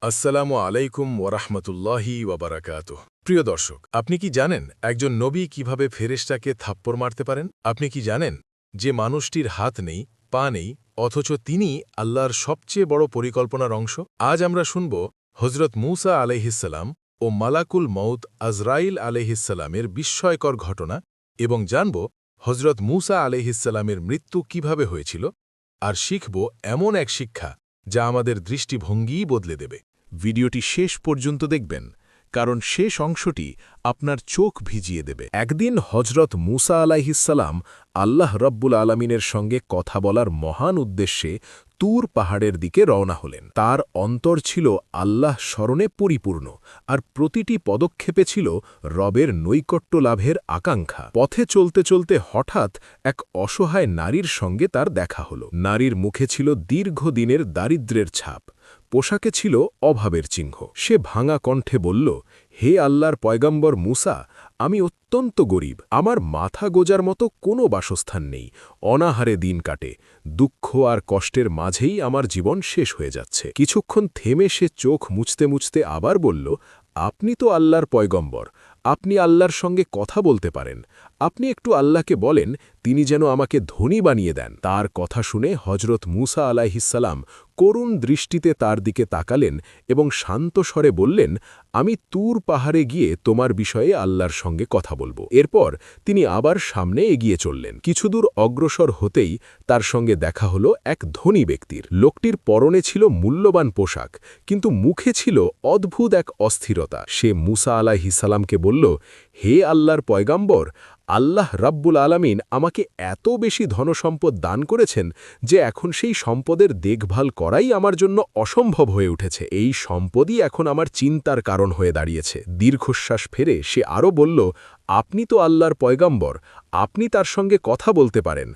আসসালামু আলাইকুম ওরহমতুল্লাহি ওয়াবারাকাতুহ। প্রিয় দর্শক, আপনি কি জানেন একজন নবী কিভাবে ফেরেশতাকে থাপ্পড় মারতে পারেন? আপনি কি জানেন যে মানুষটির হাত নেই, পা নেই, অথচ তিনি আল্লাহর সবচেয়ে বড় পরিকল্পনার অংশ? আজ আমরা শুনব হজরত মূসা আলাইহিসসালাম ও মালাকুল মউত আজরাইল আলাইহিসসালামের বিস্ময়কর ঘটনা এবং জানব হজরত মূসা আলাইহিসসালামের মৃত্যু কিভাবে হয়েছিল, আর শিখব এমন এক শিক্ষা যা আমাদের দৃষ্টিভঙ্গিই বদলে দেবে। ভিডিওটি শেষ পর্যন্ত দেখবেন, কারণ শেষ অংশটি আপনার চোখ ভিজিয়ে দেবে। একদিন হজরত মূসা আলাইহিসসালাম আল্লাহ রব্বুল আলমিনের সঙ্গে কথা বলার মহান উদ্দেশ্যে তুর পাহাড়ের দিকে রওনা হলেন। তার অন্তর ছিল আল্লাহ স্মরণে পরিপূর্ণ, আর প্রতিটি পদক্ষেপে ছিল রবের নৈকট্য লাভের আকাঙ্ক্ষা। পথে চলতে চলতে হঠাৎ এক অসহায় নারীর সঙ্গে তার দেখা হল। নারীর মুখে ছিল দীর্ঘদিনের দারিদ্র্যের ছাপ, পোশাকে ছিল অভাবের চিহ্ন। সে ভাঙা কণ্ঠে বলল, হে আল্লাহর পয়গম্বর মূসা, আমি অত্যন্ত গরিব, আমার মাথা গোজার মতো কোনো বাসস্থান নেই, অনাহারে দিন কাটে, দুঃখ আর কষ্টের মাঝেই আমার জীবন শেষ হয়ে যাচ্ছে। কিছুক্ষণ থেমে সে চোখ মুছতে মুছতে আবার বলল, আপনি তো আল্লাহর পয়গম্বর, আপনি আল্লাহর সঙ্গে কথা বলতে পারেন, আপনি একটু আল্লাহকে বলেন তিনি যেন আমাকে ধনী বানিয়ে দেন। তার কথা শুনে হজরত মূসা আলাইহিসসালাম করুণ দৃষ্টিতে তার দিকে তাকালেন এবং শান্ত স্বরে বললেন, আমি তুর পাহাড়ে গিয়ে তোমার বিষয়ে আল্লাহর সঙ্গে কথা বলবো। এরপর তিনি আবার সামনে এগিয়ে চললেন। কিছুদূর অগ্রসর হতেই তার সঙ্গে দেখা হলো এক ধনী ব্যক্তির। লোকটির পরনে ছিল মূল্যবান পোশাক, কিন্তু মুখে ছিল অদ্ভুত এক অস্থিরতা। সে মূসা আলাইহিসসালামকে বলল, হে আল্লাহর পয়গম্বর, আল্লাহ রাব্বুল আলামিন আমাকে এত বেশি ধনসম্পদ দান করেছেন যে এখন সেই সম্পদের দেখভাল করাই আমার জন্য অসম্ভব হয়ে উঠেছে। এই সম্পদই এখন আমার চিন্তার কারণ হয়ে দাঁড়িয়েছে। দীর্ঘশ্বাস ফেরে সে আরও বলল, আপনি তো আল্লাহর পয়গম্বর, আপনি তার সঙ্গে কথা বলতে পারেন,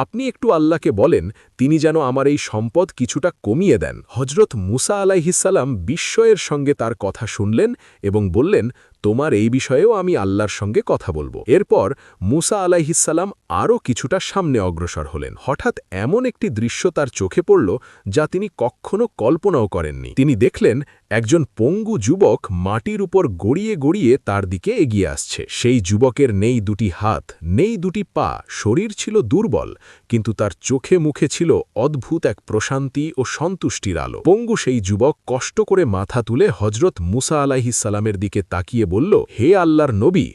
আপনি একটু আল্লাহকে বলেন তিনি যেন আমার এই সম্পদ কিছুটা কমিয়ে দেন। হজরত মূসা আলাইহিসসালাম বিস্ময়ের সঙ্গে তার কথা শুনলেন এবং বললেন, তোমার এই বিষয়েও আমি আল্লাহর সঙ্গে কথা বলবো। এরপর মূসা আলাইহিসসালাম আরও কিছুটা সামনে অগ্রসর হলেন। হঠাৎ এমন একটি দৃশ্য তার চোখে পড়ল যা তিনি কখনো কল্পনাও করেননি। তিনি দেখলেন একজন পঙ্গু যুবক মাটির উপর গড়িয়ে গড়িয়ে তার দিকে এগিয়ে আসছে। সেই যুবকের নেই দুটি হাত, নেই দুটি পা, শরীর ছিল দুর্বল, কিন্তু তার চোখে মুখে ছিল অদ্ভুত এক প্রশান্তি ও সন্তুষ্টির আলো। পঙ্গু সেই যুবক কষ্ট করে মাথা তুলে হজরত মূসা আলাইহিসসালামের দিকে তাকিয়ে বলল, হে আল্লাহর নবী,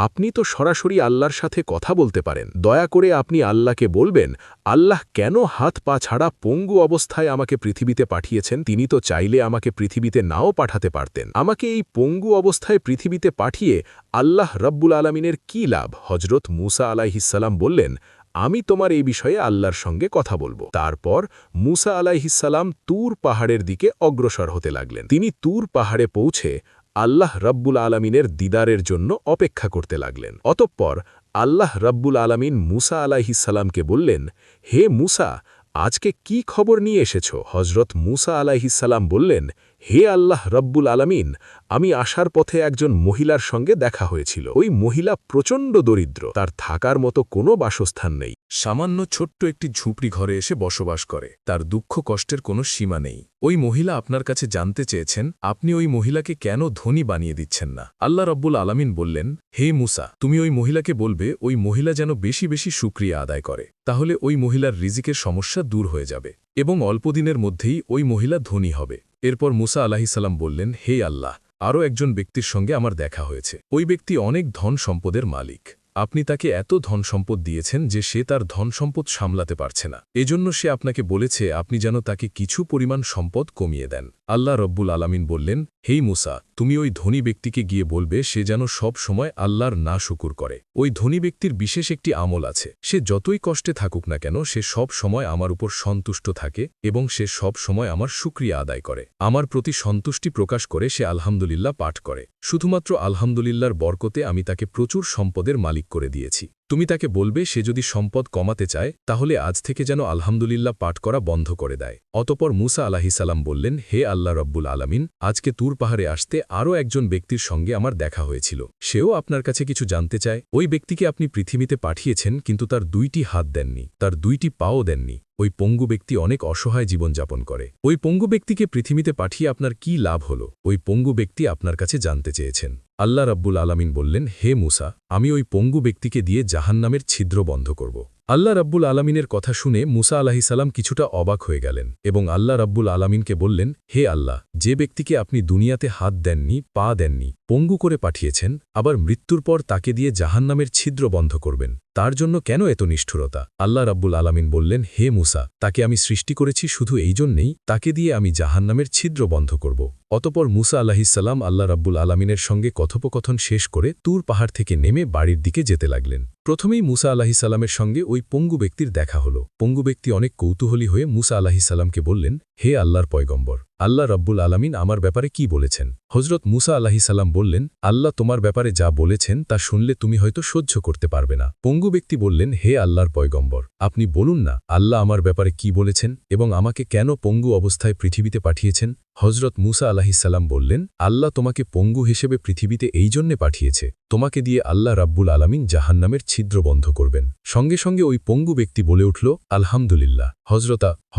আপনি তো সরাসরি আল্লাহর সাথে কথা বলতে পারেন, দয়া করে আপনি আল্লাহকে বলবেন আল্লাহ কেন হাত পা ছাড়া পঙ্গু অবস্থায় আমাকে পৃথিবীতে পাঠিয়েছেন। তিনি তো চাইলে আমাকে পৃথিবীতে নাও পাঠাতে পারতেন। আমাকে এই পঙ্গু অবস্থায় পৃথিবীতে পাঠিয়ে আল্লাহ রব্বুল আলমিনের কী লাভ? হজরত মূসা আলাইহিসসালাম বললেন, আমি তোমার এই বিষয়ে আল্লাহর সঙ্গে কথা বলবো। তারপর মূসা আলাইহিসসালাম তুর পাহাড়ের দিকে অগ্রসর হতে লাগলেন। তিনি তুর পাহাড়ে পৌঁছে আল্লাহ রব্বুল আলমিনের দিদারের জন্য অপেক্ষা করতে লাগলেন। অতঃপর আল্লাহ রব্বুল আলমিন মূসা আলাইহিসসালামকে বললেন, হে মূসা, আজকে কি খবর নিয়ে এসেছ? হজরত মূসা আলাইহিসসালাম বললেন, হে আল্লাহ রব্বুল আলমিন, আমি আসার পথে একজন মহিলার সঙ্গে দেখা হয়েছিল। ওই মহিলা প্রচণ্ড দরিদ্র, তার থাকার মতো কোনো বাসস্থান নেই। সামান্য ছোট্ট একটি ঝুপড়ি ঘরে এসে বসবাস করে। তার দুঃখ কষ্টের কোনো সীমা নেই। ওই মহিলা আপনার কাছে জানতে চেয়েছেন আপনি ওই মহিলাকে কেন ধনী বানিয়ে দিচ্ছেন না। আল্লাহ রব্বুল আলামিন বললেন, হে মূসা, তুমি ওই মহিলাকে বলবে ওই মহিলা যেন বেশি বেশি শুকরিয়া আদায় করে, তাহলে ওই মহিলার রিজিকের সমস্যা দূর হয়ে যাবে এবং অল্পদিনের মধ্যেই ওই মহিলা ধনী হবে। এরপর মূসা আলাইহিসসালাম বললেন, হে আল্লাহ, আরও একজন ব্যক্তির সঙ্গে আমার দেখা হয়েছে। ওই ব্যক্তি অনেক ধন সম্পদের মালিক। আপনি তাকে এত ধন সম্পদ দিয়েছেন যে সে তার ধন সম্পদ সামলাতে পারছে না। এজন্য সে আপনাকে বলেছে আপনি যেন তাকে কিছু পরিমাণ সম্পদ কমিয়ে দেন। আল্লাহ রব্বুল আলামিন বললেন, হেই মূসা, তুমি ওই ধনী ব্যক্তিকে গিয়ে বলবে সে যেন সব সময় আল্লাহর না শুকুর করে। ওই ধনী ব্যক্তির বিশেষ একটি আমল আছে, সে যতই কষ্টে থাকুক না কেন সে সব সময় আমার উপর সন্তুষ্ট থাকে এবং সে সব সময় আমার শুকরিয়া আদায় করে। আমার প্রতি সন্তুষ্টি প্রকাশ করে সে আলহামদুলিল্লাহ পাঠ করে। শুধুমাত্র আলহামদুলিল্লাহর বরকতে আমি তাকে প্রচুর সম্পদের মালিক করে দিয়েছি। তুমি তাকে বলবে সে যদি সম্পদ কমাতে চায় তাহলে আজ থেকে যেন আলহামদুলিল্লাহ পাঠ করা বন্ধ করে দেয়। অতপর মুসা আলাহিসাল্লাম বললেন, হে আল্লাহ রব্বুল আলামিন, আজকে তুর পাহাড়ে আসতে আরও একজন ব্যক্তির সঙ্গে আমার দেখা হয়েছিল। সেও আপনার কাছে কিছু জানতে চায়। ওই ব্যক্তিকে আপনি পৃথিবীতে পাঠিয়েছেন, কিন্তু তার 2টি হাত দেননি, তার 2টি পাও দেননি। ওই পঙ্গু ব্যক্তি অনেক অসহায় জীবনযাপন করে। ওই পঙ্গু ব্যক্তিকে পৃথিবীতে পাঠিয়ে আপনার কি লাভ হলো? ওই পঙ্গু ব্যক্তি আপনার কাছে জানতে চেয়েছেন। আল্লাহ রাব্বুল আলামিন বললেন, হে মুসা, আমি ওই পঙ্গু ব্যক্তিকে দিয়ে জাহান্নামের ছিদ্র বন্ধ করব। আল্লাহ রাব্বুল আলামিনের কথা শুনে মুসা আলাহিসাল্লাম কিছুটা অবাক হয়ে গেলেন এবং আল্লাহ রাব্বুল আলামিনকে বললেন, হে আল্লাহ, যে ব্যক্তিকে আপনি দুনিয়াতে হাত দেননি, পা দেননি, পঙ্গু করে পাঠিয়েছেন, আবার মৃত্যুর পর তাকে দিয়ে জাহান্নামের ছিদ্র বন্ধ করবেন, তার জন্য কেন এত নিষ্ঠুরতা? আল্লাহ রাব্বুল আলামিন বললেন, হে মুসা, তাকে আমি সৃষ্টি করেছি শুধু এই জন্যেই তাকে দিয়ে আমি জাহান্নামের ছিদ্র বন্ধ করব। অতপর মুসা আলাহিসাল্লাম আল্লাহ রাব্বুল আলামিনের সঙ্গে কথোপকথন শেষ করে তুর পাহাড় থেকে নেমে বাড়ির দিকে যেতে লাগলেন। প্রথমেই মুসা আলাহিসাল্লামের সঙ্গে ওই পঙ্গু ব্যক্তির দেখা হল। পঙ্গু ব্যক্তি অনেক কৌতূহলী হয়ে মুসা আলাহিসাল্লামকে বললেন, হে আল্লাহর পয়গম্বর, আল্লাহ রাব্বুল আলামিন আমার ব্যাপারে কি বলেছেন? হজরত মুসা আলাহিসাল্লাম বললেন, আল্লাহ তোমার ব্যাপারে যা বলেছেন তা শুনলে তুমি হয়তো সহ্য করতে পারবে না। পঙ্গু ব্যক্তি বললেন, হে আল্লাহর পয়গম্বর, আপনি বলুন না আল্লাহ আমার ব্যাপারে কি বলেছেন এবং আমাকে কেন পঙ্গু অবস্থায় পৃথিবীতে পাঠিয়েছেন? হজরত মুসা আলাহিসাল্লাম বললেন, আল্লাহ তোমাকে পঙ্গু হিসেবে পৃথিবীতে এই জন্যে পাঠিয়েছে, তোমাকে দিয়ে আল্লাহ রাব্বুল আলামিন জাহান্নামের ছিদ্র বন্ধ করবেন। সঙ্গে সঙ্গে ওই পঙ্গু ব্যক্তি বলে উঠল, আলহামদুলিল্লাহ।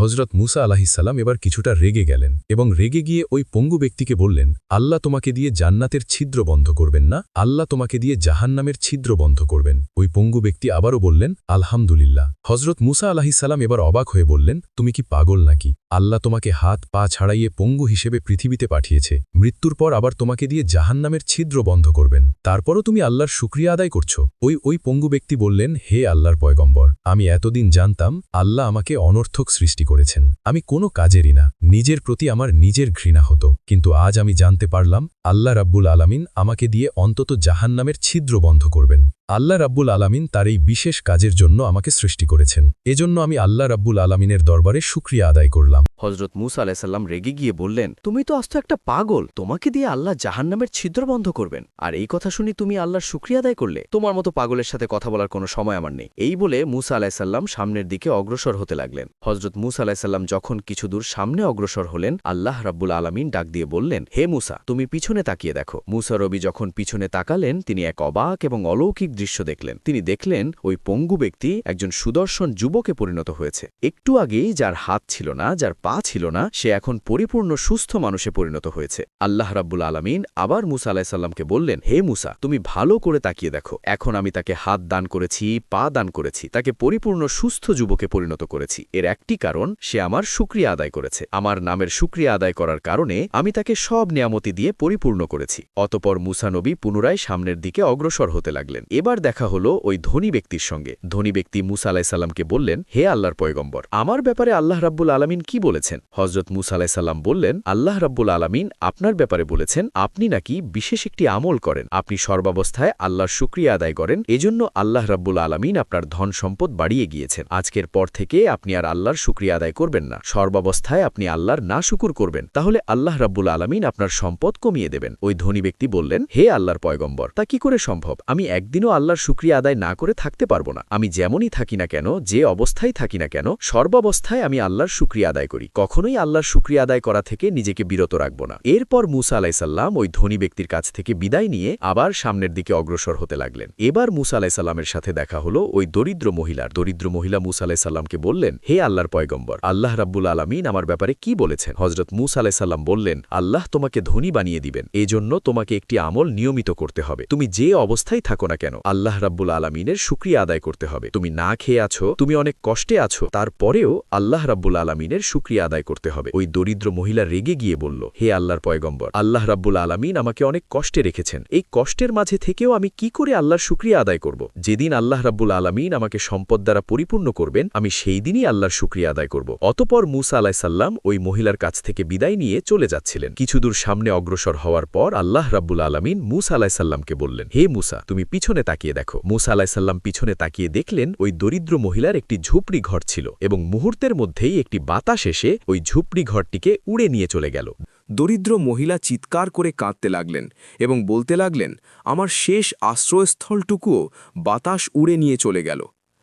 হজরত মুসা আলাহিসাল্লাম এবার কিছুটা রেগে গেলেন এবং রেগে গিয়ে ওই পঙ্গু ব্যক্তিকে বললেন, আল্লাহ তোমাকে দিয়ে জান্নাতের ছিদ্র বন্ধ করবেন না, আল্লাহ তোমাকে দিয়ে জাহান্নামের ছিদ্র বন্ধ করবেন। ওই পঙ্গু ব্যক্তি আবারও বললেন, আলহামদুলিল্লাহ। হজরত মুসা আলাহিসাল্লাম এবার অবাক হয়ে বললেন, তুমি কি পাগল নাকি? আল্লাহ তোমাকে হাত পা ছাড়াইয়ে পঙ্গু হিসেবে পৃথিবীতে পাঠিয়েছে, মৃত্যুর পর আবার তোমাকে দিয়ে জাহান্নামের ছিদ্র বন্ধ করবেন, তারপরও তুমি আল্লাহর শুকরিয়া আদায় করছো? ওই পঙ্গু ব্যক্তি বললেন, হে আল্লাহর পয়গম্বর, আমি এতদিন জানতাম আল্লাহ আমাকে অনর্থক সৃষ্টি করেছেন, আমি কোনো কাজেরই না, নিজের প্রতি আমার নিজের ঘৃণা হতো, কিন্তু আজ আমি জানতে পারলাম আল্লাহ রাব্বুল আলামিন আমাকে দিয়ে অন্তত জাহান্নামের ছিদ্র বন্ধ করবেন। আল্লাহ রাব্বুল আলামিন তার এই বিশেষ কাজের জন্য আমাকে সৃষ্টি করেছেন, এজন্য আমি আল্লাহ রাব্বুল আলামিনের দরবারে শুকরিয়া আদায় করলাম। হজরত মুসা আলাইসাল্লাম রেগে গিয়ে বললেন, তুমি তো আস্ত একটা পাগল, তোমাকে দিয়ে আল্লাহ জাহান্নামের ছিদ্র বন্ধ করবেন, আর এই কথা শুনি তুমি আল্লাহর শুকরিয়া আদায় করলে? তোমার মতো পাগলের সাথে কথা বলার কোনো সময় আমার নেই। এই বলে মুসা আলাইসাল্লাম সামনের দিকে অগ্রসর হতে লাগলেন। হজরত মুসা আলাইসাল্লাম যখন কিছু দূর সামনে অগ্রসর হলেন, আল্লাহ রাব্বুল আলামিন ডাক দিয়ে বললেন, হে মুসা, তুমি পিছনে তাকিয়ে দেখো। মুসা নবী যখন পিছনে তাকালেন, তিনি এক অবাক এবং অলৌকিক দৃশ্য দেখলেন। তিনি দেখলেন ওই পঙ্গু ব্যক্তি একজন সুদর্শন যুবকে পরিণত হয়েছে। একটু আগেই যার হাত ছিল না, যার পা ছিল না, সে এখন পরিপূর্ণ সুস্থ মানুষে পরিণত হয়েছে। আল্লাহ রাব্বুল আলামিন আবার মুসা আলাইসাল্লামকে বললেন, হে মুসা, তুমি ভালো করে তাকিয়ে দেখো, এখন আমি তাকে হাত দান করেছি, পা দান করেছি, তাকে পরিপূর্ণ সুস্থ যুবকে পরিণত করেছি। এর একটি কারণ, সে আমার শুকরিয়া আদায় করেছে। আমার নামের শুকরিয়া আদায় করার কারণে আমি তাকে সব নিয়ামতি দিয়ে পরিপূর্ণ করেছি। অতপর মুসা নবী পুনরায় সামনের দিকে অগ্রসর হতে লাগলেন। এবার দেখা হলো ওই ধনী ব্যক্তির সঙ্গে। ধনী ব্যক্তি মুসা আলাইসাল্লামকে বললেন, হে আল্লাহর পয়গম্বর, আমার ব্যাপারে আল্লাহ রাব্বুল আলামিন কি বলেছেন? হজরত মুসা আলাইসাল্লাম বললেন, আল্লাহ রাব্বুল আলামিন আপনার ব্যাপারে বলেছেন আপনি নাকি বিশেষ একটি আমল করেন, আপনি সর্বাবস্থায় আল্লাহর শুকরিয়া আদায় করেন, এজন্য আল্লাহ রাব্বুল আলামিন আপনার ধন সম্পদ বাড়িয়ে গিয়েছেন। আজকের পর থেকে আপনি আর আল্লাহর শুকরিয়া আদায় করবেন না, সর্বাবস্থায় আপনি আল্লাহর না শুকুর করবেন, তাহলে আল্লাহ রাব্বুল আলামিন আপনার সম্পদ কমিয়ে দেবেন। ওই ধনী ব্যক্তি বললেন, হে আল্লাহর পয়গম্বর, তা কি করে সম্ভব? আমি একদিনও আল্লাহর শুকরিয়া আদায় না করে থাকতে পারবো না। আমি যেমনই থাকি না কেন, যে অবস্থায় থাকি না কেন, সর্বাবস্থায় আমি আল্লাহর শুকরিয়া আদায় করি, কখনোই আল্লাহর শুকরিয়া আদায় করা থেকে নিজেকে বিরত রাখব না। এরপর মুসা আলাইসাল্লাম ওই ধনী ব্যক্তির কাছ থেকে বিদায় নিয়ে আবার সামনের দিকে অগ্রসর হতে লাগলেন। এবার মুসা আলাইসাল্লামের সাথে দেখা হলো ওই দরিদ্র মহিলার। দরিদ্র মহিলা মুসা আলাইসাল্লামকে বললেন, হে আল্লাহর পয়গম্বর, আল্লাহ রাব্বুল আলামিন আমার ব্যাপারে কি বলেছেন? হজরত মুসা আলাইসাল্লাম বললেন, আল্লাহ তোমাকে ধনী বানিয়ে দিবেন, এজন্য তোমাকে একটি আমল নিয়মিত করতে হবে। তুমি যে অবস্থায় থাকো না কেন, আল্লাহ রাব্বুল আলামিনের শুকরিয়া আদায় করতে হবে। তুমি না খেয়ে আছো, তুমি অনেক কষ্টে আছো, তারপরেও আল্লাহ রাব্বুল আলামিনের শুকরিয়া আদায় করতে হবে। ওই দরিদ্র মহিলা রেগে গিয়ে বলল, হে আল্লাহর পয়গম্বর, আল্লাহ রাব্বুল আলামিন আমাকে অনেক কষ্টে রেখেছেন, এই কষ্টের মাঝে থেকেও আমি কি করে আল্লাহর শুকরিয়া আদায় করব? যেদিন আল্লাহ রাব্বুল আলামিন আমাকে সম্পদ দ্বারা পরিপূর্ণ করবেন, আমি সেই দিনই আল্লাহর শুকরিয়া আদায় করব। অতপর মুসা আলাইসাল্লাম ওই মহিলার কাছ থেকে বিদায় নিয়ে চলে যাচ্ছিলেন। কিছুদূর সামনে অগ্রসর হওয়ার পর আল্লাহ রাব্বুল আলামিন মুসা আলাইসাল্লামকে বললেন, হে মুসা, তুমি পিছনে তাকিয়ে দেখো। মুসা আলাইসাল্লাম পিছনে তাকিয়ে দেখলেন ওই দরিদ্র মহিলার একটি ঝুপড়ি ঘর ছিল এবং মুহূর্তের মধ্যেই একটি বাতাস এসে ওই ঝুপড়ি ঘরটিকে উড়ে নিয়ে চলে গেল। দরিদ্র মহিলা চিৎকার করে কাঁদতে লাগলেন এবং বলতে লাগলেন, আমার শেষ আশ্রয়স্থলটুকুও বাতাস উড়ে নিয়ে চলে গেল।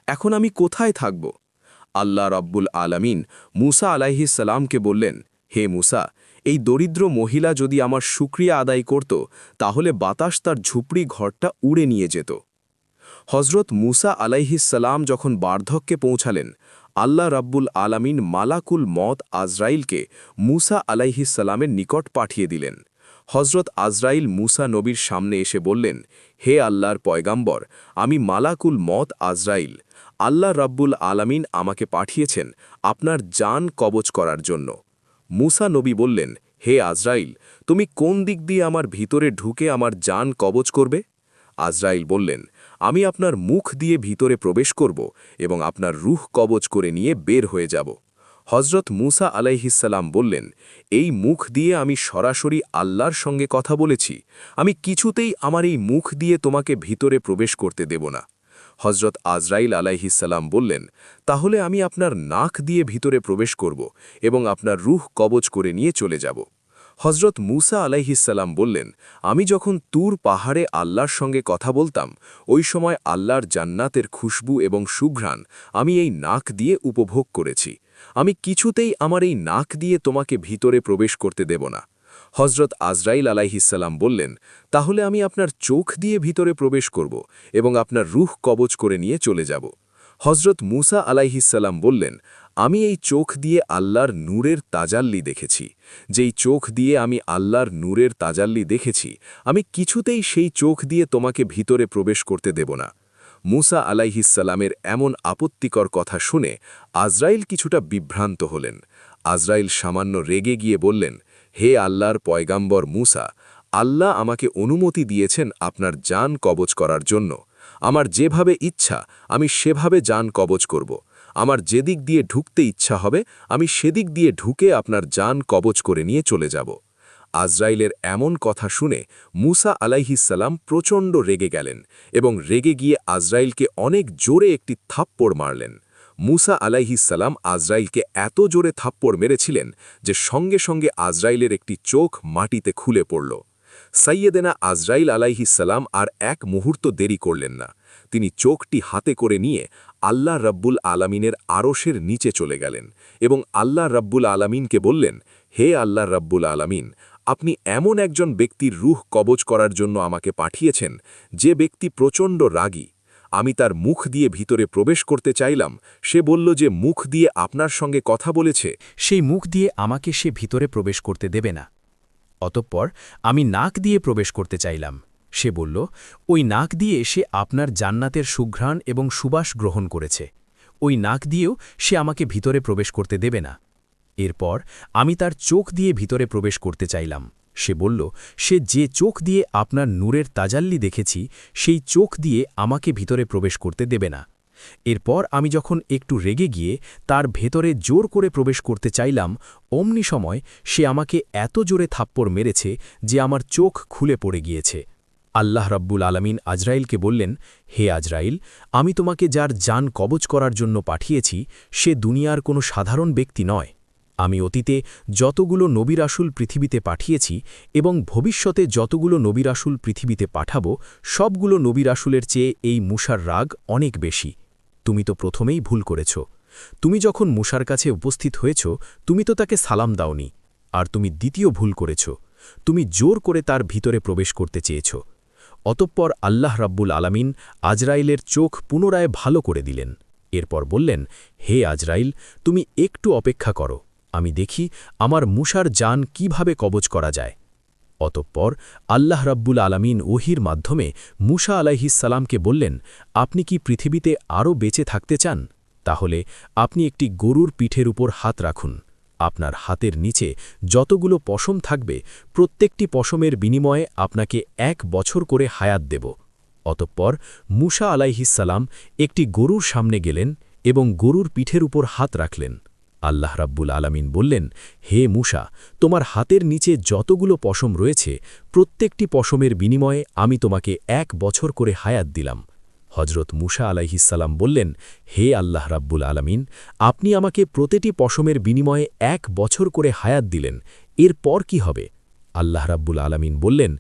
এখন আমি কোথায় থাকব? আল্লাহ রাব্বুল আলামিন মুসা আলাইহিস সালামকে বললেন, হে মুসা, এই দরিদ্র মহিলা যদি আমার শুকরিয়া আদায় করত তাহলে বাতাস তার ঝুপড়ি ঘরটা উড়ে নিয়ে যেত। হজরত মুসা আলাইহিস সালাম যখন বার্ধক্যে পৌঁছালেন, আল্লাহ রাব্বুল আলামিন মালাকুল মত আজরাইলকে মুসা আলাইহিস সালামের নিকট পাঠিয়ে দিলেন। হজরত আজরাইল মুসা নবীর সামনে এসে বললেন, হে আল্লাহর পয়গাম্বর, আমি মালাকুল মত আজরাইল। আল্লাহ রাব্বুল আলামিন আমাকে পাঠিয়েছেন আপনার জান কবজ করার জন্য। মুসা নবী বললেন, হে আজরাইল, তুমি কোন দিক দিয়ে আমার ভিতরে ঢুকে আমার জান কবজ করবে? আজরাইল বললেন, আমি আপনার মুখ দিয়ে ভিতরে প্রবেশ করব এবং আপনার রূহ কবজ করে নিয়ে বের হয়ে যাব। হজরত মুসা আলাইহিসসালাম বললেন, এই মুখ দিয়ে আমি সরাসরি আল্লাহর সঙ্গে কথা বলেছি, আমি কিছুতেই আমার এই মুখ দিয়ে তোমাকে ভিতরে প্রবেশ করতে দেব না। হজরত আজরাইল আলাইহিসসালাম বললেন, তাহলে আমি আপনার নাক দিয়ে ভিতরে প্রবেশ করব এবং আপনার রূহ কবজ করে নিয়ে চলে যাব। হজরত মুসা আলাইহিসসালাম বললেন, আমি যখন তুর পাহাড়ে আল্লাহর সঙ্গে কথা বলতাম, ওই সময় আল্লাহর জান্নাতের খুশবু এবং সুঘ্রাণ আমি এই নাক দিয়ে উপভোগ করেছি। আমি কিছুতেই আমার এই নাক দিয়ে তোমাকে ভিতরে প্রবেশ করতে দেব না। হজরত আজরাইল আলাইহিসসালাম বললেন, তাহলে আমি আপনার চোখ দিয়ে ভিতরে প্রবেশ করব এবং আপনার রূহ কবজ করে নিয়ে চলে যাব। হজরত মুসা আলাইহিসসালাম বললেন, আমি এই চোখ দিয়ে আল্লাহর নূরের তাজাল্লি দেখেছি। যেই চোখ দিয়ে আমি আল্লাহর নূরের তাজাল্লি দেখেছি, আমি কিছুতেই সেই চোখ দিয়ে তোমাকে ভিতরে প্রবেশ করতে দেব না। মুসা আলাইহিসসালামের এমন আপত্তিকর কথা শুনে আজরাইল কিছুটা বিভ্রান্ত হলেন। আজরাইল সামান্য রেগে গিয়ে বললেন, হে আল্লাহর পয়গাম্বর মুসা, আল্লাহ আমাকে অনুমতি দিয়েছেন আপনার জান কবজ করার জন্য। আমার যেভাবে ইচ্ছা আমি সেভাবে জান কবজ করব। আমার যেদিক দিয়ে ঢুকতে ইচ্ছা হবে আমি সেদিক দিয়ে ঢুকে আপনার জান কবজ করে নিয়ে চলে যাব। আজরাইলের এমন কথা শুনে মুসা আলাইহিসসালাম প্রচণ্ড রেগে গেলেন এবং রেগে গিয়ে আজরাইলকে অনেক জোরে একটি থাপ্পড় মারলেন। মুসা আলাইহিসসালাম আজরাইলকে এত জোরে থাপ্পড় মেরেছিলেন যে সঙ্গে সঙ্গে আজরাইলের একটি চোখ মাটিতে খুলে পড়ল। সাইয়েদেনা আজরাইল আলাইহিসসালাম আর এক মুহূর্ত দেরি করলেন না। তিনি চোখটি হাতে করে নিয়ে আল্লাহ রাব্বুল আলামিনের আরশের নিচে চলে গেলেন এবং আল্লাহ রাব্বুল আলামিনকে বললেন, হে আল্লাহ রাব্বুল আলামিন, আপনি এমন একজন ব্যক্তির রূহ কবজ করার জন্য আমাকে পাঠিয়েছেন যে ব্যক্তি প্রচণ্ড রাগী। আমি তার মুখ দিয়ে ভিতরে প্রবেশ করতে চাইলাম, সে বলল যে মুখ দিয়ে আপনার সঙ্গে কথা বলেছে, সেই মুখ দিয়ে আমাকে সে ভিতরে প্রবেশ করতে দেবে না। অতঃপর আমি নাক দিয়ে প্রবেশ করতে চাইলাম, সে বলল, ওই নাক দিয়ে সে আপনার জান্নাতের সুঘ্রাণ এবং সুবাস গ্রহণ করেছে, ওই নাক দিয়েও সে আমাকে ভিতরে প্রবেশ করতে দেবে না। এরপর আমি তার চোখ দিয়ে ভিতরে প্রবেশ করতে চাইলাম, সে বলল, সে যে চোখ দিয়ে আপনার নূরের তাজাল্লি দেখেছি সেই চোখ দিয়ে আমাকে ভিতরে প্রবেশ করতে দেবে না। এরপর আমি যখন একটু রেগে গিয়ে তার ভেতরে জোর করে প্রবেশ করতে চাইলাম, অমনি সময় সে আমাকে এত জোরে থাপ্পড় মেরেছে যে আমার চোখ খুলে পড়ে গিয়েছে। আল্লাহ রাব্বুল আলামিন আজরাইলকে বললেন, হে আজরাইল, আমি তোমাকে যার জান কবজ করার জন্য পাঠিয়েছি সে দুনিয়ার কোনো সাধারণ ব্যক্তি নয়। আমি অতীতে যতগুলো নবী রাসূল পৃথিবীতে পাঠিয়েছি এবং ভবিষ্যতে যতগুলো নবী রাসূল পৃথিবীতে পাঠাবো সবগুলো নবী রাসূলের চেয়ে এই মুসার রাগ অনেক বেশি। তুমি তো প্রথমেই ভুল করেছ। তুমি যখন মুসার কাছে উপস্থিত হয়েছ তুমি তো তাকে সালাম দাওনি, আর তুমি দ্বিতীয় ভুল করেছ, তুমি জোর করে তার ভিতরে প্রবেশ করতে চেয়েছ। অতঃপর আল্লাহ রাব্বুল আলামিন আজরাইলের চোখ পুনরায় ভালো করে দিলেন। এরপর বললেন, হে আজরাইল, তুমি একটু অপেক্ষা করো, আমি দেখি আমার মুসার জান কিভাবে কবজ করা যায়। অতঃপর আল্লাহ রাব্বুল আলামিন ওহির মাধ্যমে মুসা আলাইহিসসালামকে বললেন, আপনি কি পৃথিবীতে আরও বেঁচে থাকতে চান? তাহলে আপনি একটি গরুর পিঠের উপর হাত রাখুন। আপনার হাতের নিচে যতগুলো পশম থাকবে প্রত্যেকটি পশমের বিনিময়ে আপনাকে 1 বছর করে হায়াত দেব। অতঃপর মুসা আলাইহিসসালাম একটি গরুর সামনে গেলেন এবং গরুর পিঠের উপর হাত রাখলেন। আল্লাহ রাব্বুল আলামিন বললেন, হে মুসা, তোমার হাতের নিচে যতগুলো পশম রয়েছে প্রত্যেকটি পশমের বিনিময়ে আমি তোমাকে 1 বছর করে হায়াত দিলাম। হজরত মুসা আলাইহিসসালাম বললেন, হে আল্লাহ রাব্বুল আলামিন, আপনি আমাকে প্রতিটি পশমের বিনিময়ে 1 বছর করে হায়াত দিলেন, এরপর কি হবে? আল্লাহ রাব্বুল আলামিন বললেন,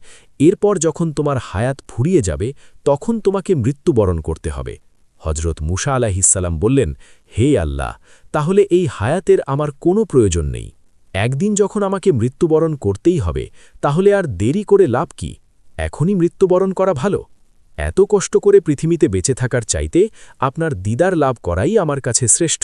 এরপর যখন তোমার হায়াত ফুরিয়ে যাবে তখন তোমাকে মৃত্যুবরণ করতে হবে। হজরত মুসা আলাইহিসসালাম বললেন, হে আল্লাহ, তাহলে এই হায়াতের আমার কোনো প্রয়োজন নেই। একদিন যখন আমাকে মৃত্যুবরণ করতেই হবে, তাহলে আর দেরি করে লাভ কি? এখনই মৃত্যুবরণ করা ভালো। এত কষ্ট করে পৃথিবীতে বেঁচে থাকার চাইতে আপনার দিদার লাভ করাই আমার কাছে শ্রেষ্ঠ।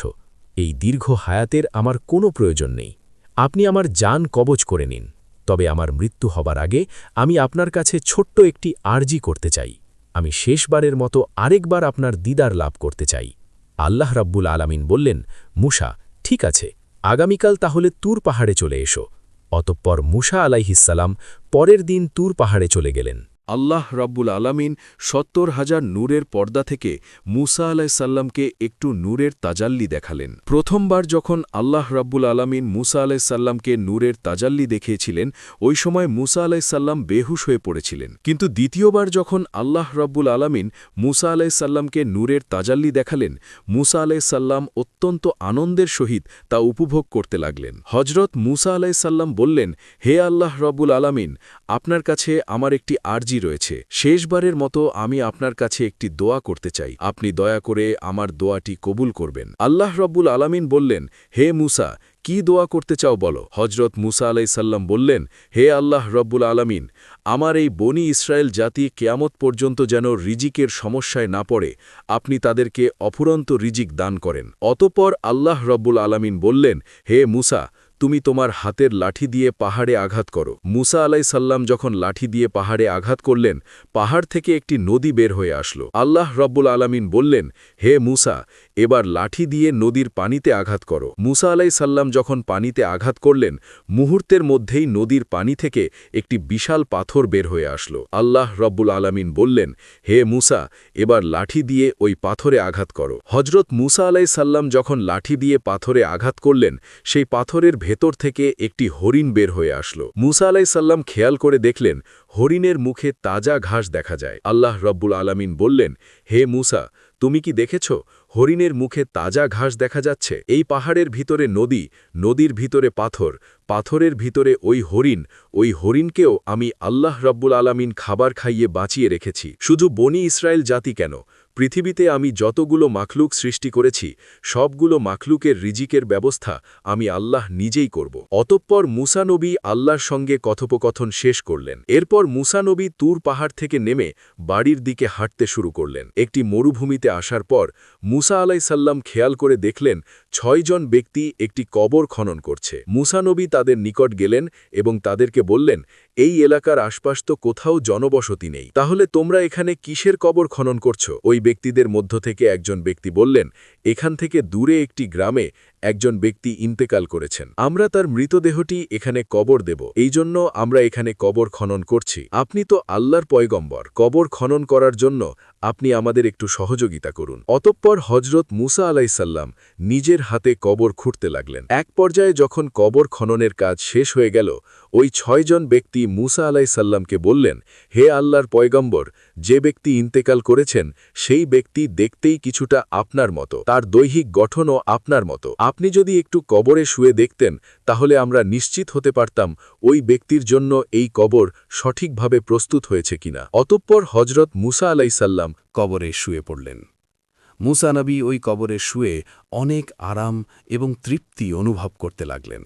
এই দীর্ঘ হায়াতের আমার কোনো প্রয়োজন নেই। আপনি আমার জান কবজ করে নিন, তবে আমার মৃত্যু হবার আগে আমি আপনার কাছে ছোট্ট একটি আরজি করতে চাই। আমি শেষবারের মতো আরেকবার আপনার দিদার লাভ করতে চাই। আল্লাহ রাব্বুল আলামিন বললেন, মুসা, ঠিক আছে, আগামীকাল তাহলে তুর পাহাড়ে চলে এসো। অতঃপর মুসা আলাইহিসসালাম পরের দিন তুর পাহাড়ে চলে গেলেন। আল্লাহ রাব্বুল আলামিন ৭০,০০০ নূরের পর্দা থেকে মুসা আলাইসাল্লামকে একটু নূরের তাজাল্লি দেখালেন। প্রথমবার যখন আল্লাহ রাব্বুল আলামিন মুসা আলাইসাল্লামকে নূরের তাজাল্লি দেখিয়েছিলেন, ওই সময় মুসা আলাইসাল্লাম বেহুশ হয়ে পড়েছিলেন। কিন্তু দ্বিতীয়বার যখন আল্লাহ রাব্বুল আলামিন মুসা আলাইসাল্লামকে নূরের তাজাল্লি দেখালেন, মুসা আলাইসাল্লাম অত্যন্ত আনন্দের সহিত তা উপভোগ করতে লাগলেন। হজরত মুসা আলাইসাল্লাম বললেন, হে আল্লাহ রাব্বুল আলামিন, আপনার কাছে আমার একটি আরজি রয়েছে। শেষবারের মতো আমি আপনার কাছে একটি দোয়া করতে চাই। আপনি দয়া করে আমার দোয়াটি কবুল করবেন। আল্লাহ রাব্বুল আলামিন বললেন, হে মুসা, কি দোয়া করতে চাও বলো? হজরত মুসা আলাইসাল্লাম বললেন, হে আল্লাহ রাব্বুল আলামিন, আমার এই বনি ইসরায়েল জাতি কেয়ামত পর্যন্ত যেন রিজিকের সমস্যায় না পড়ে, আপনি তাদেরকে অফুরন্ত রিজিক দান করেন। অতঃপর আল্লাহ রাব্বুল আলামিন বললেন, হে মুসা, তুমি তোমার হাতের লাঠি দিয়ে পাহাড়ে আঘাত করো। মুসা আলাইসাল্লাম যখন লাঠি দিয়ে পাহাড়ে আঘাত করলেন, পাহাড় থেকে একটি নদী বের হয়ে আসলো। আল্লাহ রাব্বুল আলামিন বললেন, হে মুসা, এবার লাঠি দিয়ে নদীর পানিতে আঘাত করো। মুসা আলাইসাল্লাম যখন পানিতে আঘাত করলেন, মুহূর্তের মধ্যেই নদীর পানি থেকে একটি বিশাল পাথর বের হয়ে আসলো। আল্লাহ রাব্বুল আলামিন বললেন, হে মুসা, এবার লাঠি দিয়ে ওই পাথরে আঘাত করো। হজরত মুসা আলাইসাল্লাম যখন লাঠি দিয়ে পাথরে আঘাত করলেন, সেই পাথরের ভেতর থেকে একটি হরিণ বের হয়ে আসলো। মুসা আলাইসাল্লাম খেয়াল করে দেখলেন, হরিণের মুখে তাজা ঘাস দেখা যায়। আল্লাহ রাব্বুল আলামিন বললেন, হে মুসা, তুমি কি দেখেছ? হরিণের মুখে তাজা ঘাস দেখা যাচ্ছে। এই পাহাড়ের ভিতরে নদী, নদীর ভিতরে পাথর, পাথরের ভিতরে ওই হরিণকেও আমি আল্লাহ রাব্বুল আলামিন খাবার খাইয়ে বাঁচিয়ে রেখেছি। শুধু বনি ইসরায়েল জাতি কেন, পৃথিবীতে আমি যতগুলো মাখলুক সৃষ্টি করেছি, সবগুলো মাখলুকের রিজিকের ব্যবস্থা আমি আল্লাহ নিজেই করব। অতঃপর মুসা নবী আল্লাহর সঙ্গে কথোপকথন শেষ করলেন। এরপর মুসা নবী তুর পাহাড় থেকে নেমে বাড়ির দিকে হাঁটতে শুরু করলেন। একটি মরুভূমিতে আসার পর মুসা আলাইসাল্লাম খেয়াল করে দেখলেন ৬ জন ব্যক্তি একটি কবর খনন করছে। মুসা নবী তাদের নিকট গেলেন এবং তাদেরকে বললেন, এই এলাকার আশপাশ তো কোথাও জনবসতি নেই, তাহলে তোমরা এখানে কিসের কবর খনন করছো? ওই ব্যক্তিদের মধ্য থেকে একজন ব্যক্তি বললেন, এখান থেকে দূরে একটি গ্রামে একজন ব্যক্তি ইন্তেকাল করেছেন, আমরা তার মৃতদেহটি এখানে কবর দেব, এই জন্য আমরা এখানে কবর খনন করছি। আপনি তো আল্লাহর পয়গম্বর, কবর খনন করার জন্য আপনি আমাদের একটু সহযোগিতা করুন। অতঃপর হজরত মুসা আলাইসাল্লাম নিজের হাতে কবর খুঁড়তে লাগলেন। এক পর্যায়ে যখন কবর খননের কাজ শেষ হয়ে গেল, ওই ৬ জন ব্যক্তি মুসা আলাইসাল্লামকে বললেন, হে আল্লাহর পয়গম্বর, যে ব্যক্তি ইন্তেকাল করেছেন সেই ব্যক্তি দেখতেই কিছুটা আপনার মতো, তার দৈহিক গঠনও আপনার মতো। আপনি যদি একটু কবরে শুয়ে দেখতেন তাহলে আমরা নিশ্চিত হতে পারতাম ওই ব্যক্তির জন্য এই কবর সঠিকভাবে প্রস্তুত হয়েছে কিনা। অতঃপর হজরত মুসা আলাইসাল্লাম কবরে শুয়ে পড়লেন। মুসা নবী ওই কবরে শুয়ে অনেক আরাম এবং তৃপ্তি অনুভব করতে লাগলেন।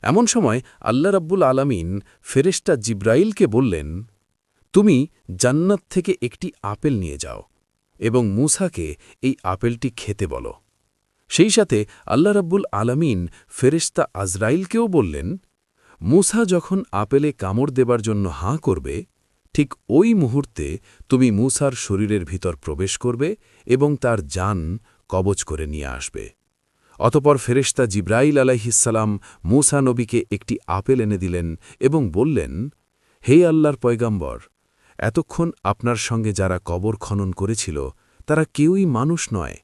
এমন সময় আল্লাহ রাব্বুল আলামিন ফেরেশতা জিব্রাইলকে বললেন, তুমি জান্নাত থেকে একটি আপেল নিয়ে যাও এবং মুসাকে এই আপেলটি খেতে বলো। সেই সাথে আল্লাহ রাব্বুল আলামিন ফেরেশতা আজরাইলকেও বললেন, মুসা যখন আপেলে কামড় দেবার জন্য হাঁ করবে, ঠিক ওই মুহূর্তে তুমি মুসার শরীরের ভিতর প্রবেশ করবে এবং তার জান কবজ করে নিয়ে আসবে। অতপর ফেরেশতা জিব্রাইল আলাইহিসসালাম মুসা নবীকে একটি আপেল এনে দিলেন এবং বললেন, হে আল্লাহর পয়গম্বর, এতক্ষণ আপনার সঙ্গে যারা কবর খনন করেছিল তারা কেউই মানুষ নয়,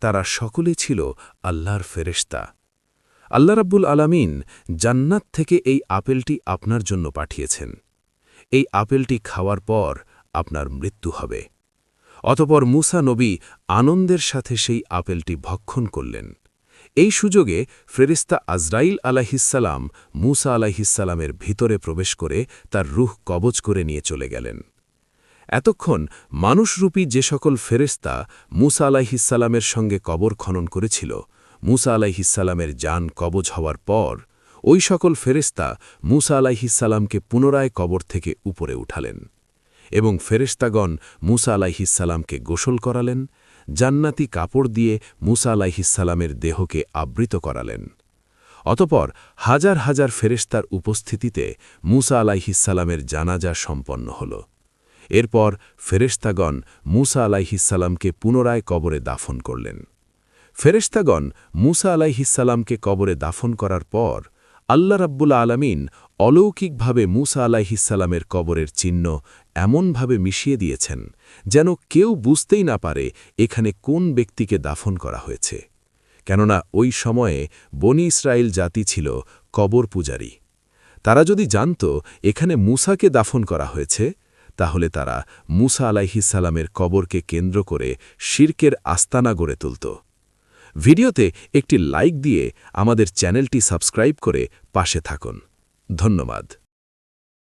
তারা সকলে ছিল আল্লাহর ফেরেশতা। আল্লাহ রাব্বুল আলামিন জান্নাত থেকে এই আপেলটি আপনার জন্য পাঠিয়েছেন। এই আপেলটি খাওয়ার পর আপনার মৃত্যু হবে। অতপর মুসা নবী আনন্দের সাথে সেই আপেলটি ভক্ষণ করলেন। এই সুযোগে ফেরেশতা আজরাইল আলাইহিসসালাম মুসা আলাইহিসসালামের ভিতরে প্রবেশ করে তার রূহ কবজ করে নিয়ে চলে গেলেন। এতক্ষণ মানুষরূপী যে সকল ফেরেশতা মুসা আলাইহিসসালামের সঙ্গে কবর খনন করেছিল, মুসা আলাইহিসসালামের জান কবজ হওয়ার পর ওই সকল ফেরেশতা মুসা আলাইহিসসালামকে পুনরায় কবর থেকে উপরে উঠালেন এবং ফেরেশতাগণ মুসা আলাইহিসসালামকে গোসল করালেন, জান্নাতি কাপড় দিয়ে মুসা আলাইহিসসালামের দেহকে আবৃত করালেন। অতপর হাজার হাজার ফেরেশতার উপস্থিতিতে মুসা আলাইহিসসালামের জানাজা সম্পন্ন হল। এরপর ফেরেশতাগণ মুসা আলাইহিসসালামকে পুনরায় কবরে দাফন করলেন। ফেরেশতাগণ মুসা আলাইহিসসালামকে কবরে দাফন করার পর আল্লাহ রাব্বুল আলামিন অলৌকিকভাবে মুসা আলাইহিসসালামের কবরের চিহ্ন এমনভাবে মিশিয়ে দিয়েছেন যেন কেউ বুঝতেই না পারে এখানে কোন ব্যক্তিকে দাফন করা হয়েছে, কেননা ওই সময়ে বনি ইসরায়েল জাতি ছিল কবর পূজারী। তারা যদি জানত এখানে মুসাকে দাফন করা হয়েছে, তাহলে তারা মুসা আলাইহিসসালামের কবরকে কেন্দ্র করে শিরকের আস্তানা গড়ে তুলত। ভিডিওতে একটি লাইক দিয়ে আমাদের চ্যানেলটি সাবস্ক্রাইব করে পাশে থাকুন। ধন্যবাদ।